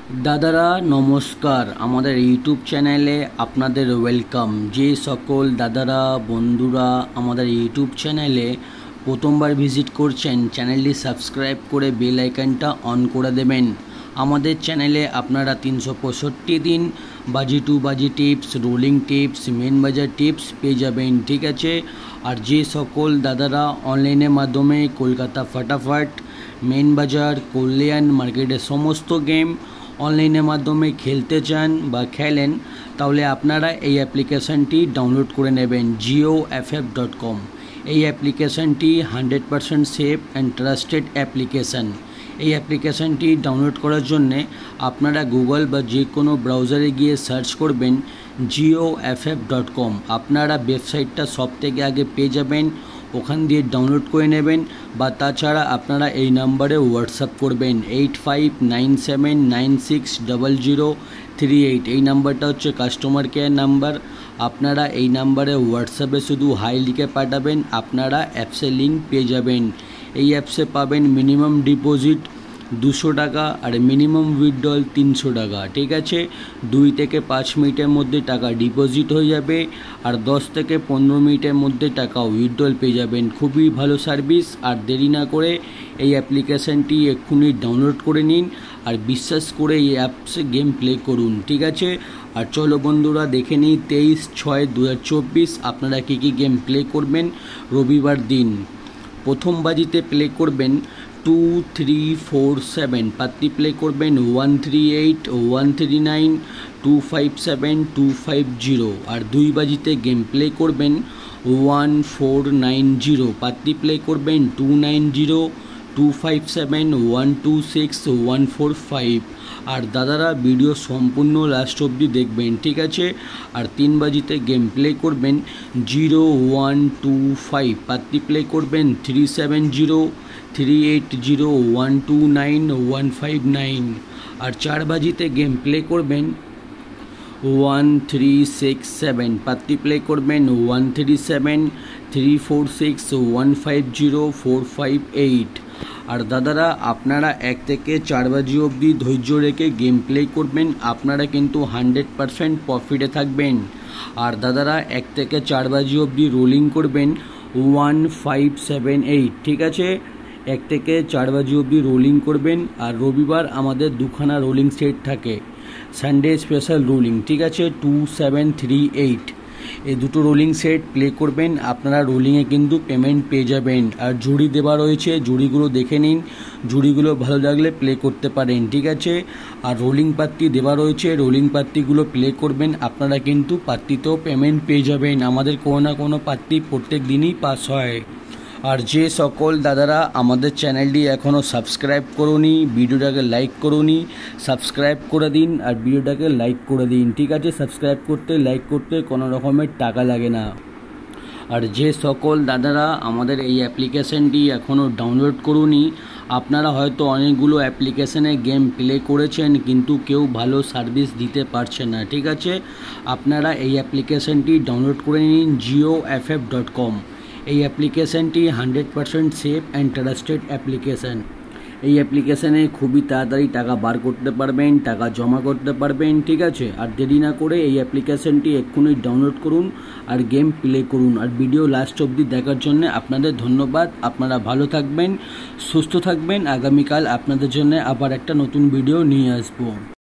दादारा नमस्कार आमादेर यूट्यूब चैनेले आपनादेर वेलकाम। जे सकल दादारा बंधुरा आमादेर यूट्यूब चैनेले प्रथमबार भिजिट करछेन चैनेलटी सबस्क्राइब करे बेल आइकनटा अन करे देवें। आमादेर चैनेले आपनारा 365 दिन बाजी टू बाजी टिप्स, रोलिंग टिप्स, मेन बाजार टिप्स पेये जाबेन, ठीक आछे। और जे सकल दादारा अनलाइनेर माध्यमे कलकाता फटाफट, मेन बाजार, कल्याण मार्केटेर समस्त गेम অনলাইনের মাধ্যমে খেলতে চান বা খেলেন তাহলে আপনারা এই অ্যাপ্লিকেশনটি ডাউনলোড করে নেবেন geoff.com। এই অ্যাপ্লিকেশনটি 100% সেফ অ্যান্ড ট্রাস্টেড অ্যাপ্লিকেশন। এই অ্যাপ্লিকেশনটি ডাউনলোড করার জন্য আপনারা গুগল বা যে কোনো ব্রাউজারে গিয়ে সার্চ করবেন geoff.com। আপনারা ওয়েবসাইটটা সবথেকে আগে পেয়ে যাবেন, ওখান দিয়ে ডাউনলোড করে নেবেন বা তাছাড়া আপনারা এই নাম্বারে হোয়াটসঅ্যাপ করবেন 8597960038। এই নাম্বারটা হচ্ছে কাস্টমার কেয়ার নাম্বার। আপনারা এই নাম্বারে হোয়াটসঅ্যাপে শুধু হাই লিখে পাঠাবেন, আপনারা অ্যাপসের লিঙ্ক পেয়ে যাবেন। এই অ্যাপসে পাবেন মিনিমাম ডিপোজিট 200 টাকা আর মিনিমাম উইথড্রল 300 টাকা, ঠিক আছে। 2 থেকে 5 মিনিটের মধ্যে টাকা ডিপোজিট হয়ে যাবে আর 10 থেকে 15 মিনিটের মধ্যে টাকা উইথড্রল পেয়ে যাবেন। খুবই ভালো সার্ভিস। আর দেরি না করে এই অ্যাপ্লিকেশনটি এক্ষুনি ডাউনলোড করে নিন আর বিশ্বাস করে এই অ্যাপসে গেম প্লে করুন, ঠিক আছে। আর চলো বন্ধুরা দেখে নিই 23/6/2024 আপনারা কী কী গেম প্লে করবেন রবিবার দিন। প্রথম বাজিতে প্লে করবেন 2347, পাত্তি প্লে করবেন 138, 139, 257, 250। আর 2 বাজিতে গেম প্লে করবেন 1490, পাত্তি প্লে করবেন 290, 257, 126, 145। আর দাদারা ভিডিও সম্পূর্ণ লাস্ট অবধি দেখবেন, ঠিক আছে। আর 3 বাজিতে গেম প্লে করবেন 0125, পাত্তি প্লে করবেন 370, 380, 129, 159। আর 4 বাজিতে গেম প্লে করবেন 1367, পাত্তি প্লে করবেন 137, 346, 150, 458। আর দাদারা আপনারা 1 থেকে 4 বাজি অবধি ধৈর্য রেখে গেম প্লে করবেন, আপনারা কিন্তু 100% প্রফিটে থাকবেন। আর দাদারা 1 থেকে 4 বাজি অবধি রোলিং করবেন 1578, ঠিক আছে। 1 থেকে 4 বাজি অবধি রোলিং করবেন। আর রবিবার আমাদের দুখানা রোলিং সেট থাকে, সানডে স্পেশাল রোলিং, ঠিক আছে। 2738 এই দুটো রোলিং সেট প্লে করবেন, আপনারা রোলিংয়ে কিন্তু পেমেন্ট পেয়ে যাবেন। আর জুড়ি দেওয়া রয়েছে, জুড়িগুলো দেখে নিন, জুড়িগুলো ভালো লাগলে প্লে করতে পারেন, ঠিক আছে। আর রোলিং পাত্তি দেওয়া রয়েছে, রোলিং পাত্তিগুলো প্লে করবেন, আপনারা কিন্তু পাত্তিতেও পেমেন্ট পেয়ে যাবেন। আমাদের কোনো না কোনো পাত্তি প্রত্যেক দিনই পাস হয়। আর যে সকল দাদারা আমাদের চ্যানেলটি এখনও সাবস্ক্রাইব করুনি, ভিডিওটাকে লাইক করুনি, সাবস্ক্রাইব করে দিন আর ভিডিওটাকে লাইক করে দিন, ঠিক আছে। সাবস্ক্রাইব করতে, লাইক করতে কোনো রকমের টাকা লাগে না। আর যে সকল দাদারা আমাদের এই অ্যাপ্লিকেশনটি এখনও ডাউনলোড করুনি, আপনারা হয়তো অনেকগুলো অ্যাপ্লিকেশনে গেম প্লে করেছেন কিন্তু কেউ ভালো সার্ভিস দিতে পারছে না, ঠিক আছে। আপনারা এই অ্যাপ্লিকেশনটি ডাউনলোড করে নিন geoff.com। এই অ্যাপ্লিকেশনটি 100% সেফ অ্যান্ড ট্রাস্টেড অ্যাপ্লিকেশন। এই অ্যাপ্লিকেশানে খুবই তাড়াতাড়ি টাকা বার করতে পারবেন, টাকা জমা করতে পারবেন, ঠিক আছে। আর দেরি না করে এই অ্যাপ্লিকেশনটি এক্ষুনি ডাউনলোড করুন আর গেম প্লে করুন। আর ভিডিও লাস্ট অবধি দেখার জন্য আপনাদের ধন্যবাদ। আপনারা ভালো থাকবেন, সুস্থ থাকবেন। আগামীকাল আপনাদের জন্য আবার একটা নতুন ভিডিও নিয়ে আসবো।